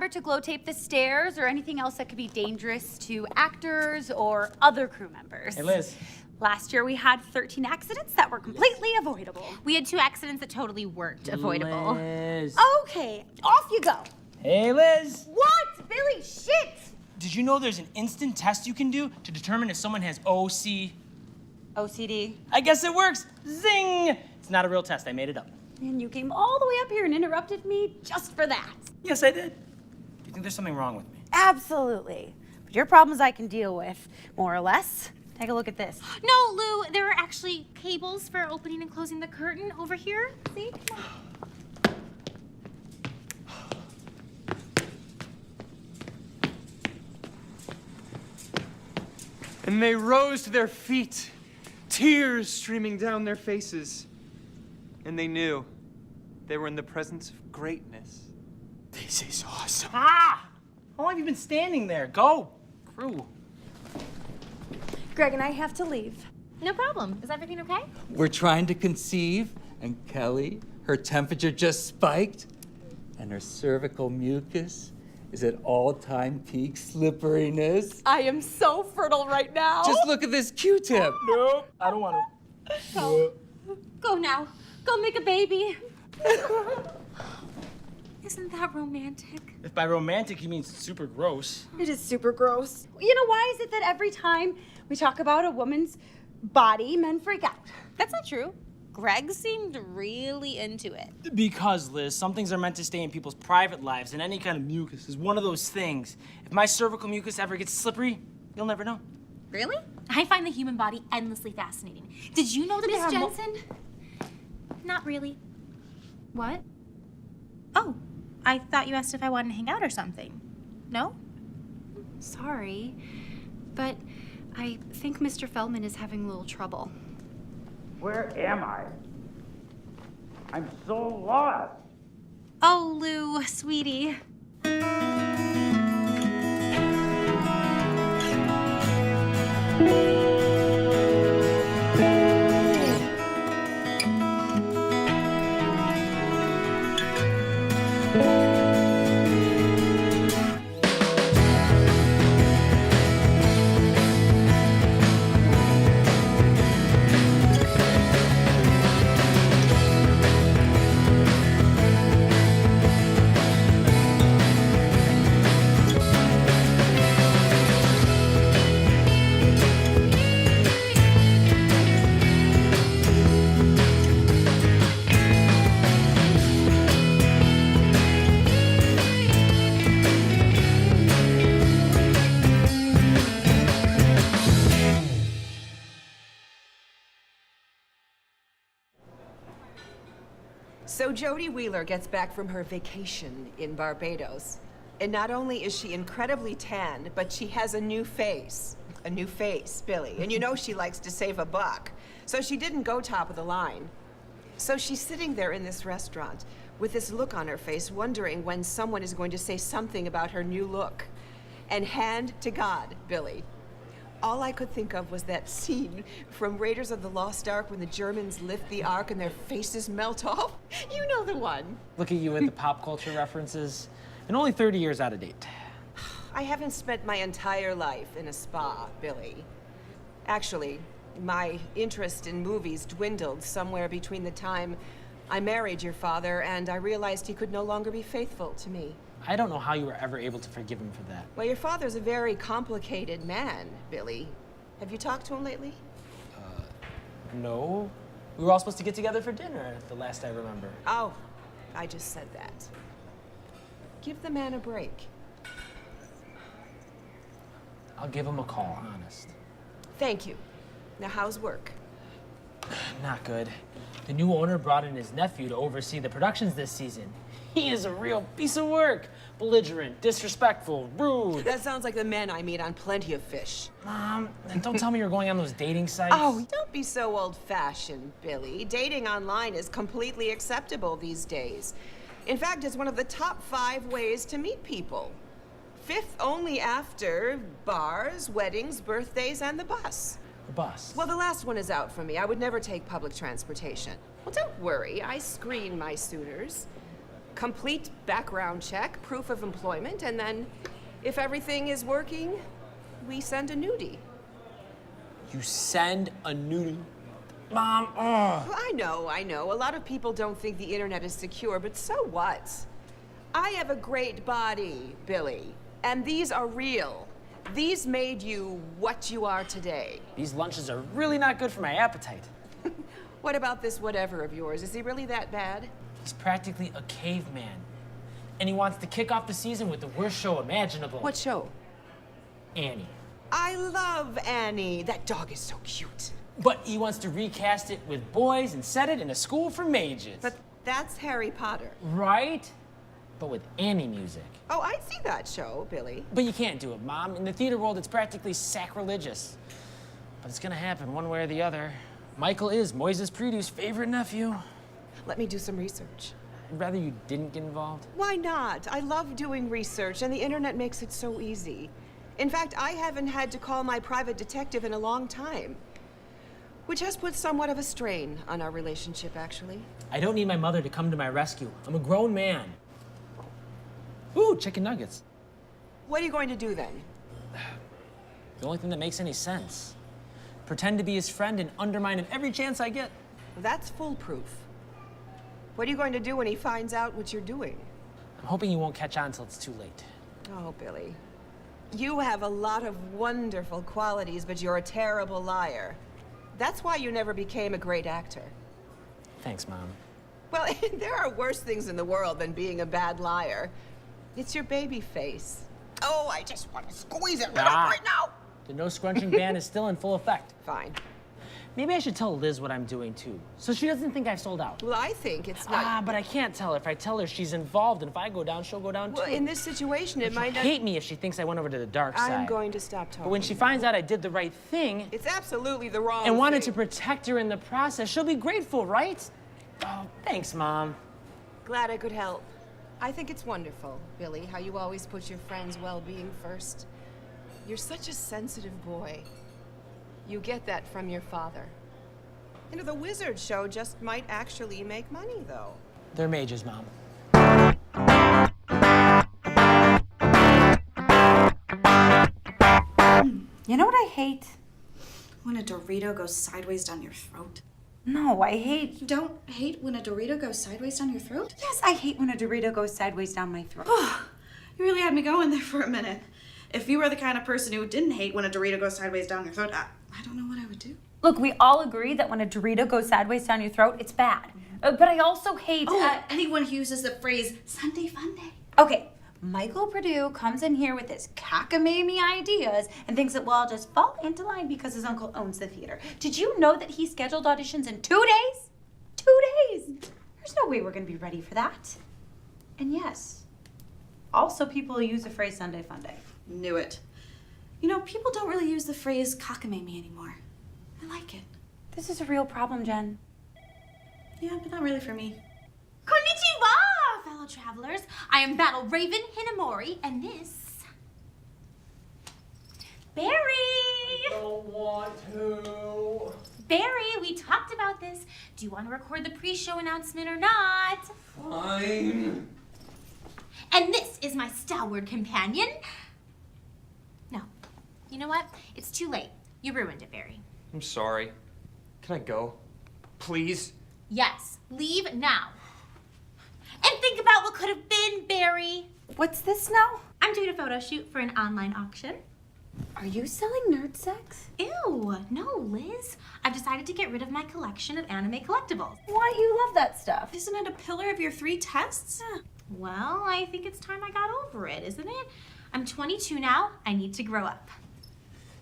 remember to glow tape the stairs or anything else that could be dangerous to actors or other crew members. Hey, Liz. Last year we had 13 accidents that were completely avoidable. We had 2 accidents that totally weren't avoidable. Liz. Okay, off you go. Hey, Liz. What? Billy, shit! Did you know there's an instant test you can do to determine if someone has OC? OCD. I guess it works. Zing! It's not a real test. I made it up. And you came all the way up here and interrupted me just for that. Yes, I did. Do you think there's something wrong with me? Absolutely. But your problems I can deal with, more or less. Take a look at this. No, Lou, there are actually cables for opening and closing the curtain over here. See? Come on. And they rose to their feet, tears streaming down their faces. And they knew they were in the presence of greatness. This is awesome. Ah! How long have you been standing there? Go, crew. Greg and I have to leave. No problem. Is everything okay? We're trying to conceive, and Kelly, her temperature just spiked, and her cervical mucus is at all-time peak slipperiness. I am so fertile right now. Just look at this Q-tip. Nope, I don't want to. Go now. Go make a baby. Isn't that romantic? If by romantic you mean super gross. It is super gross. You know, why is it that every time we talk about a woman's body, men freak out? That's not true. Greg seemed really into it. Because, Liz, some things are meant to stay in people's private lives, and any kind of mucus is one of those things. If my cervical mucus ever gets slippery, you'll never know. Really? I find the human body endlessly fascinating. Did you know that, Miss Jensen? Not really. What? Oh, I thought you asked if I wanted to hang out or something. No? Sorry, but I think Mr. Feldman is having a little trouble. Where am I? I'm so lost. Oh, Lou, sweetie. So Jody Wheeler gets back from her vacation in Barbados. And not only is she incredibly tanned, but she has a new face. A new face, Billy. And you know she likes to save a buck. So she didn't go top of the line. So she's sitting there in this restaurant with this look on her face, wondering when someone is going to say something about her new look. And hand to God, Billy, all I could think of was that scene from Raiders of the Lost Ark when the Germans lift the Ark and their faces melt off. You know the one. Look at you with the pop culture references, and only 30 years out of date. I haven't spent my entire life in a spa, Billy. Actually, my interest in movies dwindled somewhere between the time I married your father and I realized he could no longer be faithful to me. I don't know how you were ever able to forgive him for that. Well, your father's a very complicated man, Billy. Have you talked to him lately? No. We were all supposed to get together for dinner, the last I remember. Oh, I just said that. Give the man a break. I'll give him a call, honest. Thank you. Now, how's work? Not good. The new owner brought in his nephew to oversee the productions this season. He is a real piece of work. Belligerent, disrespectful, rude. That sounds like the men I meet on Plenty of Fish. Mom, and don't tell me you're going on those dating sites. Oh, don't be so old-fashioned, Billy. Dating online is completely acceptable these days. In fact, it's one of the top 5 ways to meet people. 5th only after bars, weddings, birthdays, and the bus. The bus. Well, the last one is out for me. I would never take public transportation. Well, don't worry. I screen my suitors. complete background check, proof of employment, and then if everything is working, we send a nudie. You send a nudie? Mom, Well, I know. A lot of people don't think the internet is secure, but so what? I have a great body, Billy, and these are real. These made you what you are today. These lunches are really not good for my appetite. What about this whatever of yours? Is he really that bad? He's practically a caveman. And he wants to kick off the season with the worst show imaginable. What show? Annie. I love Annie. That dog is so cute. But he wants to recast it with boys and set it in a school for mages. But that's Harry Potter. Right? But with Annie music. Oh, I see that show, Billy. But you can't do it, Mom. In the theater world, it's practically sacrilegious. But it's gonna happen one way or the other. Michael is Moises Prudu's favorite nephew. Let me do some research. I'd rather you didn't get involved. Why not? I love doing research, and the internet makes it so easy. In fact, I haven't had to call my private detective in a long time, which has put somewhat of a strain on our relationship, actually. I don't need my mother to come to my rescue. I'm a grown man. Ooh, chicken nuggets. What are you going to do then? The only thing that makes any sense. Pretend to be his friend and undermine him every chance I get. That's foolproof. What are you going to do when he finds out what you're doing? I'm hoping he won't catch on till it's too late. Oh, Billy. You have a lot of wonderful qualities, but you're a terrible liar. That's why you never became a great actor. Thanks, Mom. Well, there are worse things in the world than being a bad liar. It's your baby face. Oh, I just want to squeeze it right up right now. The no scrunching ban is still in full effect. Fine. Maybe I should tell Liz what I'm doing too, so she doesn't think I've sold out. Well, I think it's not. But I can't tell her. If I tell her, she's involved, and if I go down, she'll go down too. Well, in this situation, it might She'll hate me if she thinks I went over to the dark side. I'm going to stop talking. But when she finds out I did the right thing It's absolutely the wrong and wanted to thing. protect her in the process, she'll be grateful, right? Oh, thanks, Mom. Glad I could help. I think it's wonderful, Billy, how you always put your friends' well-being first. You're such a sensitive boy. You get that from your father. You know, the Wizard Show just might actually make money, though. They're mages, Mom. You know what I hate? When a Dorito goes sideways down your throat. No, I hate... You don't hate when a Dorito goes sideways down your throat? Yes, I hate when a Dorito goes sideways down my throat. You really had me going there for a minute. If you were the kind of person who didn't hate when a Dorito goes sideways down your throat, I don't know what I would do. Look, we all agree that when a Dorito goes sideways down your throat, it's bad. But I also hate... anyone who uses the phrase Sunday Fun Day. Okay, Michael Purdue comes in here with his cockamamie ideas and thinks that we'll all just fall into line because his uncle owns the theater. Did you know that he scheduled auditions in 2 days? 2 days! There's no way we're going to be ready for that. And yes, also people use the phrase Sunday Fun Day. Knew it. You know, people don't really use the phrase cockamamie anymore. I like it. This is a real problem, Jen. Yeah, but not really for me. Konnichiwa, fellow travelers. I am Battle Raven Hinamori, and this... Barry! I don't want to. Barry, we talked about this. Do you want to record the pre-show announcement or not? Fine. And this is my stalwart companion. No. You know what? It's too late. You ruined it, Barry. I'm sorry. Can I go? Please? Yes, leave now. And think about what could have been, Barry. What's this now? I'm doing a photo shoot for an online auction. Are you selling nerd sex? Ew, no, Liz. I've decided to get rid of my collection of anime collectibles. Why, you love that stuff. Isn't it a pillar of your 3 tests? Well, I think it's time I got over it, isn't it? I'm 22 now. I need to grow up.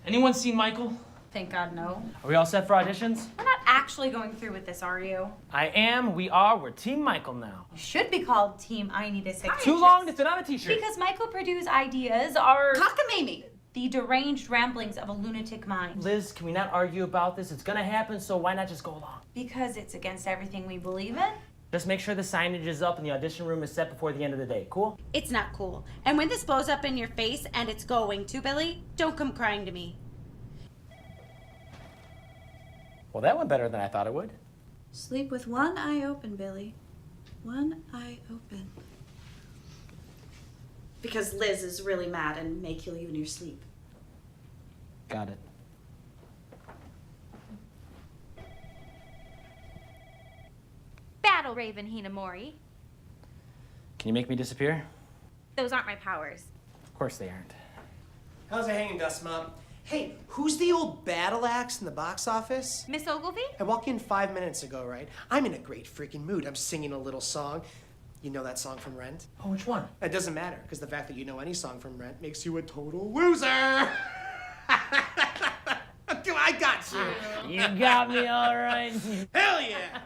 Anyone seen Michael? Thank God, no. Are we all set for auditions? We're not actually going through with this, are you? I am, we are, we're Team Michael now. You should be called Team I Need a Psychiatrist. Too long to fit on a t-shirt. Because Michael Purdue's ideas are Cockamamie! the deranged ramblings of a lunatic mind. Liz, can we not argue about this? It's gonna happen, so why not just go along? Because it's against everything we believe in. Just make sure the signage is up and the audition room is set before the end of the day, cool? It's not cool. And when this blows up in your face, and it's going to, Billy, don't come crying to me. Well, that went better than I thought it would. Sleep with one eye open, Billy. one eye open. Because Liz is really mad and may kill you in your sleep. Got it. Battle Raven Hinamori. Can you make me disappear? Those aren't my powers. Of course they aren't. How's it hanging, Dust Mom? Hey, who's the old battle axe in the box office? Miss Ogilvy? I walked in 5 minutes ago, right? I'm in a great freaking mood. I'm singing a little song. You know that song from Rent? Oh, which one? It doesn't matter, because the fact that you know any song from Rent makes you a total loser. I got you. You got me all right. Hell yeah.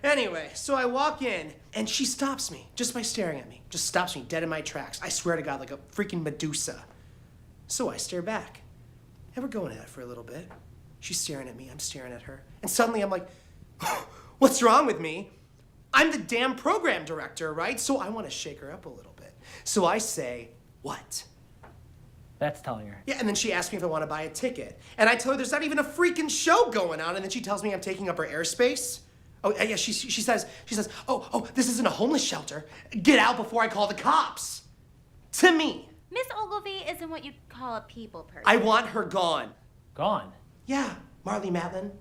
Anyway, so I walk in, and she stops me just by staring at me. Just stops me dead in my tracks. I swear to God, like a freaking Medusa. So I stare back. And we're going at it for a little bit. She's staring at me, I'm staring at her. And suddenly I'm like, what's wrong with me? I'm the damn program director, right? So I want to shake her up a little bit. So I say, what? That's telling her. Yeah, and then she asks me if I want to buy a ticket. And I tell her there's not even a freaking show going on. And then she tells me I'm taking up her airspace. Oh, yeah, she says, oh, this isn't a homeless shelter. Get out before I call the cops. To me. Miss Ogilvy isn't what you'd call a people person. I want her gone. Gone? Yeah, Marley Matlin.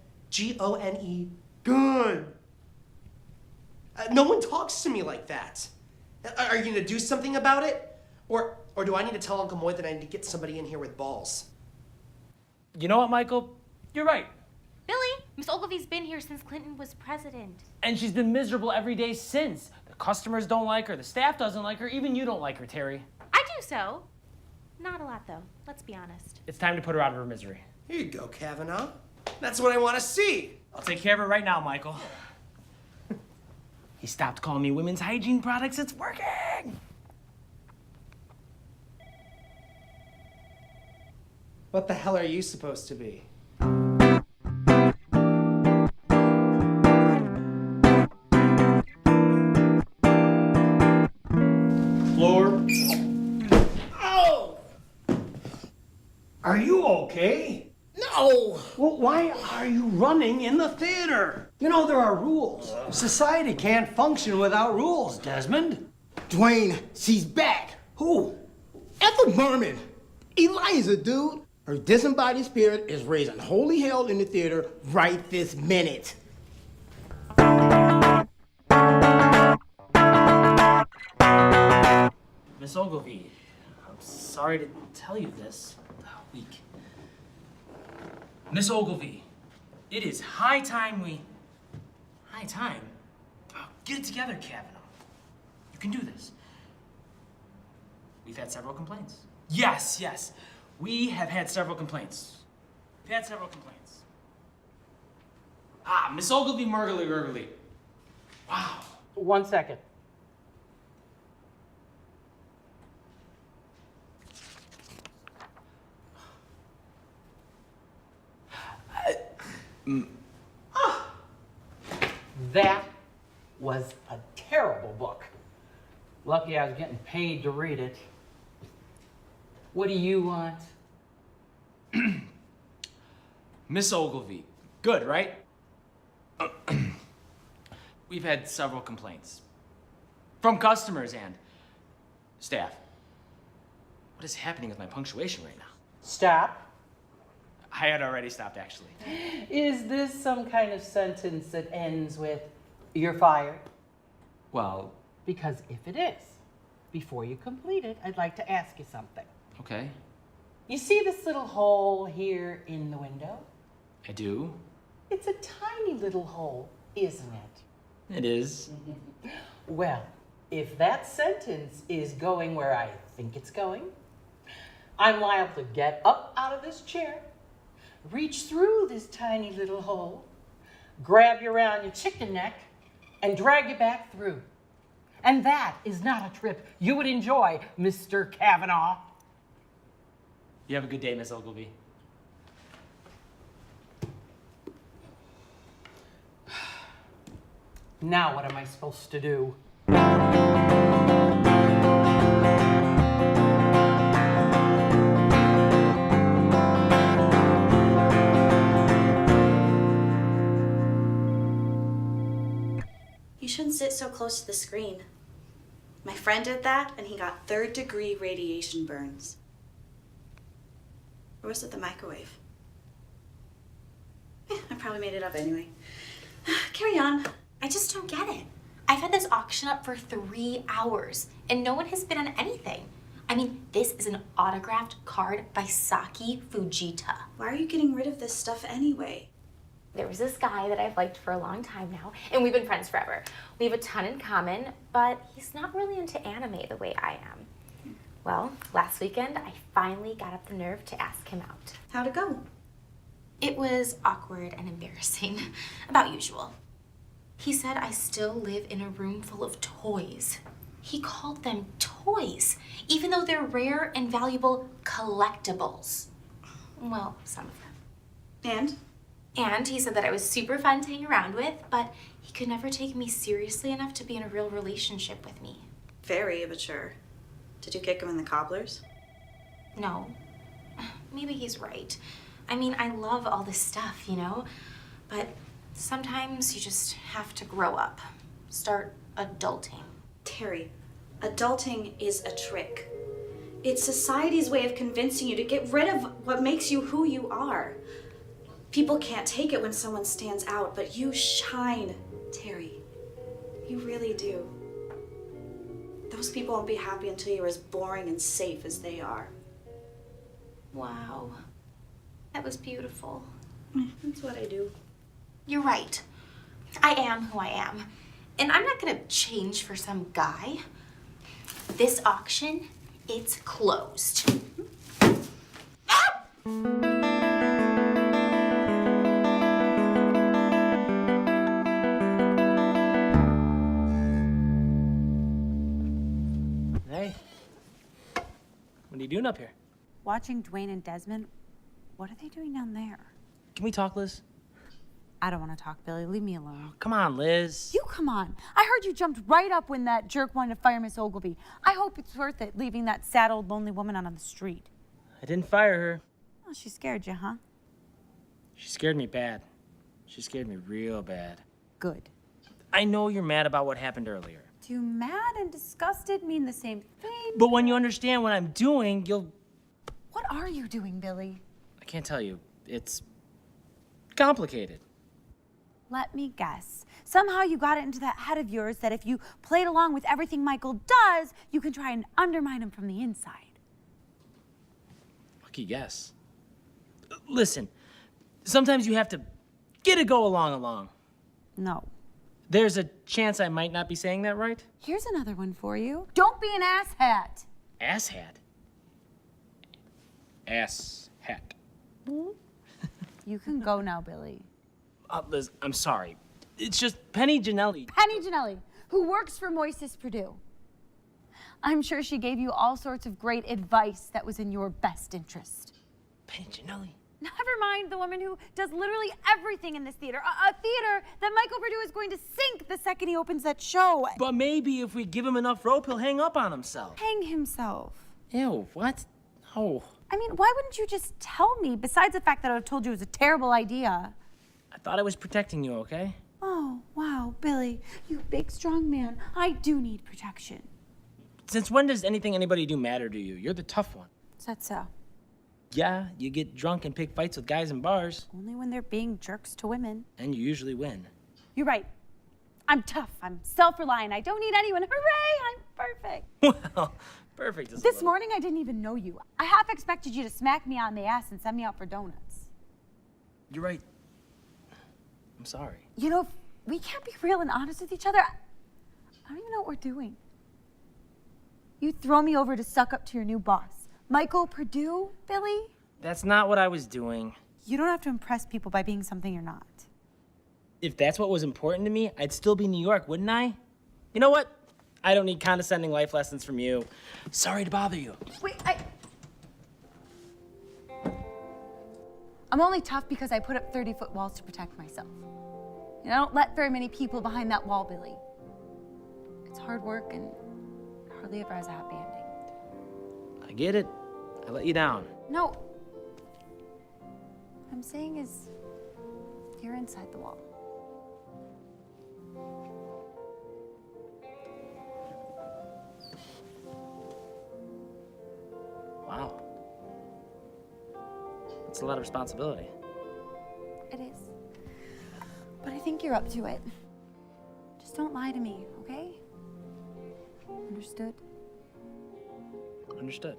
Gone. Gone. No one talks to me like that. Are you gonna do something about it? Or do I need to tell Uncle Moy that I need to get somebody in here with balls? You know what, Michael? You're right. Billy, Miss Ogilvy's been here since Clinton was president. And she's been miserable every day since. The customers don't like her, the staff doesn't like her, even you don't like her, Teri. I do so. Not a lot, though. Let's be honest. It's time to put her out of her misery. Here you go, Kavanaugh. That's what I want to see. I'll take care of it right now, Michael. He stopped calling me women's hygiene products. It's working. What the hell are you supposed to be? Floor. Oh! Are you okay? No! Well, why are you running in the theater? You know, there are rules. Society can't function without rules, Desmond. Duane, she's back. Who? Ethel Merman. Eliza, dude. Her disembodied spirit is raising holy hell in the theater right this minute. Miss Ogilvy, I'm sorry to tell you this. Weak. Miss Ogilvy, it is high time we... High time? Oh, get it together, Kavanaugh. You can do this. We've had several complaints. Yes. We have had several complaints. We've had several complaints. Ah, Miss Ogilvy Murgly. Wow. 1 second. That was a terrible book. Lucky I was getting paid to read it. What do you want? Miss Ogilvy. Good, right? We've had several complaints. From customers and staff. What is happening with my punctuation right now? Stop. I had already stopped, actually. Is this some kind of sentence that ends with, "You're fired"? Well, Because if it is, before you complete it, I'd like to ask you something. okay. You see this little hole here in the window? I do. It's a tiny little hole, isn't it? It is. Well, if that sentence is going where I think it's going, I'm liable to get up out of this chair, reach through this tiny little hole, grab you around your chicken neck, and drag you back through. And that is not a trip you would enjoy, Mr. Kavanaugh. You have a good day, Miss Ogilvy. Now what am I supposed to do? You shouldn't sit so close to the screen. My friend did that, and he got 3rd-degree radiation burns. Or was it the microwave? I probably made it up anyway. Carry on. I just don't get it. I've had this auction up for 3 hours, and no one has bid on anything. I mean, this is an autographed card by Saki Fujita. Why are you getting rid of this stuff anyway? There was this guy that I've liked for a long time now, and we've been friends forever. We have a ton in common, but he's not really into anime the way I am. Well, last weekend, I finally got up the nerve to ask him out. How'd it go? It was awkward and embarrassing, about usual. He said I still live in a room full of toys. He called them toys, even though they're rare and valuable collectibles. Well, some of them. And he said that I was super fun to hang around with, but he could never take me seriously enough to be in a real relationship with me. Very immature. Did you kick him in the cobblers? No. Maybe he's right. I mean, I love all this stuff, you know? But sometimes you just have to grow up. Start adulting. Teri, adulting is a trick. It's society's way of convincing you to get rid of what makes you who you are. People can't take it when someone stands out, but you shine, Teri. You really do. Those people won't be happy until you're as boring and safe as they are. Wow. That was beautiful. That's what I do. You're right. I am who I am. And I'm not gonna change for some guy. This auction, it's closed. Ah! Hey. What are you doing up here? Watching Duane and Desmond. What are they doing down there? Can we talk, Liz? I don't want to talk, Billy. Leave me alone. Come on, Liz. You come on. I heard you jumped right up when that jerk wanted to fire Miss Ogilvy. I hope it's worth it, leaving that sad old lonely woman out on the street. I didn't fire her. Oh, she scared you, huh? She scared me bad. She scared me real bad. Good. I know you're mad about what happened earlier. Do mad and disgusted mean the same thing? But when you understand what I'm doing, you'll... What are you doing, Billy? I can't tell you. It's complicated. Let me guess. Somehow you got it into that head of yours that if you played along with everything Michael does, you can try and undermine him from the inside. Lucky guess. Listen, sometimes you have to get a go along. No. There's a chance I might not be saying that right. Here's another one for you. Don't be an asshat. Asshat? Asshat. You can go now, Billy. Liz, I'm sorry. It's just Penny Janelli. Penny Janelli, who works for Moises Purdue. I'm sure she gave you all sorts of great advice that was in your best interest. Penny Janelli? Never mind the woman who does literally everything in this theater. A theater that Michael Purdue is going to sink the second he opens that show. But maybe if we give him enough rope, he'll hang up on himself. Hang himself. Ew, what? Oh. I mean, why wouldn't you just tell me, besides the fact that I would have told you it was a terrible idea? I thought I was protecting you, okay? Oh, wow, Billy, you big, strong man. I do need protection. Since when does anything anybody do matter to you? You're the tough one. Is that so? Yeah, you get drunk and pick fights with guys in bars. Only when they're being jerks to women. And you usually win. You're right. I'm tough. I'm self-reliant. I don't need anyone. Hooray, I'm perfect. Well, perfect is This morning, I didn't even know you. I half expected you to smack me on the ass and send me out for donuts. You're right. I'm sorry. You know, if we can't be real and honest with each other, I don't even know what we're doing. You throw me over to suck up to your new boss. Michael Purdue, Billy? That's not what I was doing. You don't have to impress people by being something you're not. If that's what was important to me, I'd still be in New York, wouldn't I? You know what? I don't need condescending life lessons from you. Sorry to bother you. Wait, I'm only tough because I put up 30-foot walls to protect myself. And I don't let very many people behind that wall, Billy. It's hard work and hardly ever has a happy ending. I get it. I let you down. No. What I'm saying is, you're inside the wall. It's a lot of responsibility. It is. But I think you're up to it. Just don't lie to me, okay? Understood? Understood.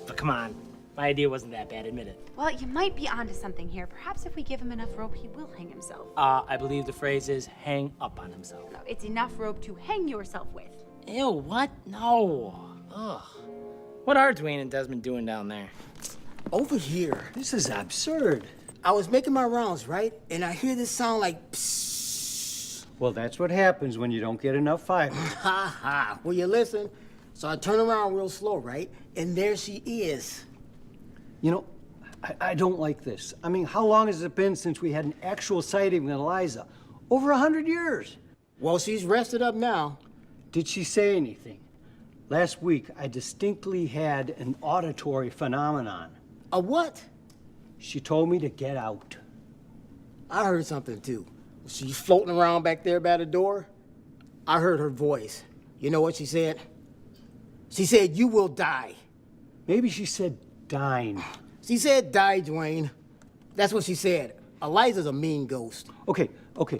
But come on. My idea wasn't that bad, admit it. Well, you might be onto something here. Perhaps if we give him enough rope, he will hang himself. I believe the phrase is hang up on himself. No, it's enough rope to hang yourself with. Ew, what? No. Ugh. What are Duane and Desmond doing down there? Over here. This is absurd. I was making my rounds, right? And I hear this sound like psst. Well, that's what happens when you don't get enough fiber. Ha ha. Will you listen? So I turn around real slow, right? And there she is. You know, I don't like this. I mean, how long has it been since we had an actual sighting with Eliza? Over 100 years. Well, she's rested up now. Did she say anything? Last week, I distinctly had an auditory phenomenon. A what? She told me to get out. I heard something too. She's floating around back there by the door. I heard her voice. You know what she said? She said, "You will die." Maybe she said dine. She said, "Die, Duane." That's what she said. Eliza's a mean ghost. Okay,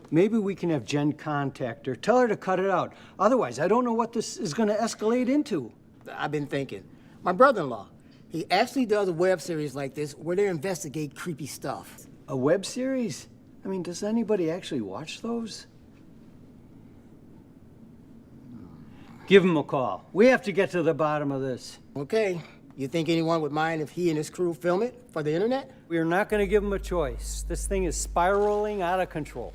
maybe we can have Jen contact her. Tell her to cut it out. Otherwise, I don't know what this is going to escalate into. I've been thinking. My brother-in-law, he actually does a web series like this where they investigate creepy stuff. A web series? I mean, does anybody actually watch those? Give him a call. We have to get to the bottom of this. Okay. You think anyone would mind if he and his crew film it for the internet? We are not going to give him a choice. This thing is spiraling out of control.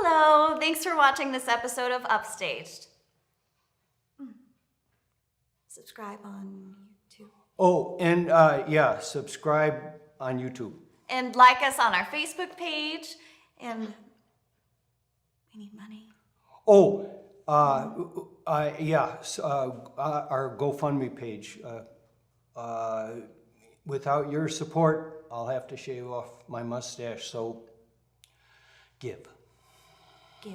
Hello, thanks for watching this episode of Upstaged. Subscribe on YouTube. Oh, and subscribe on YouTube. And like us on our Facebook page. And we need money. Oh, our GoFundMe page. Without your support, I'll have to shave off my mustache, so give. Give.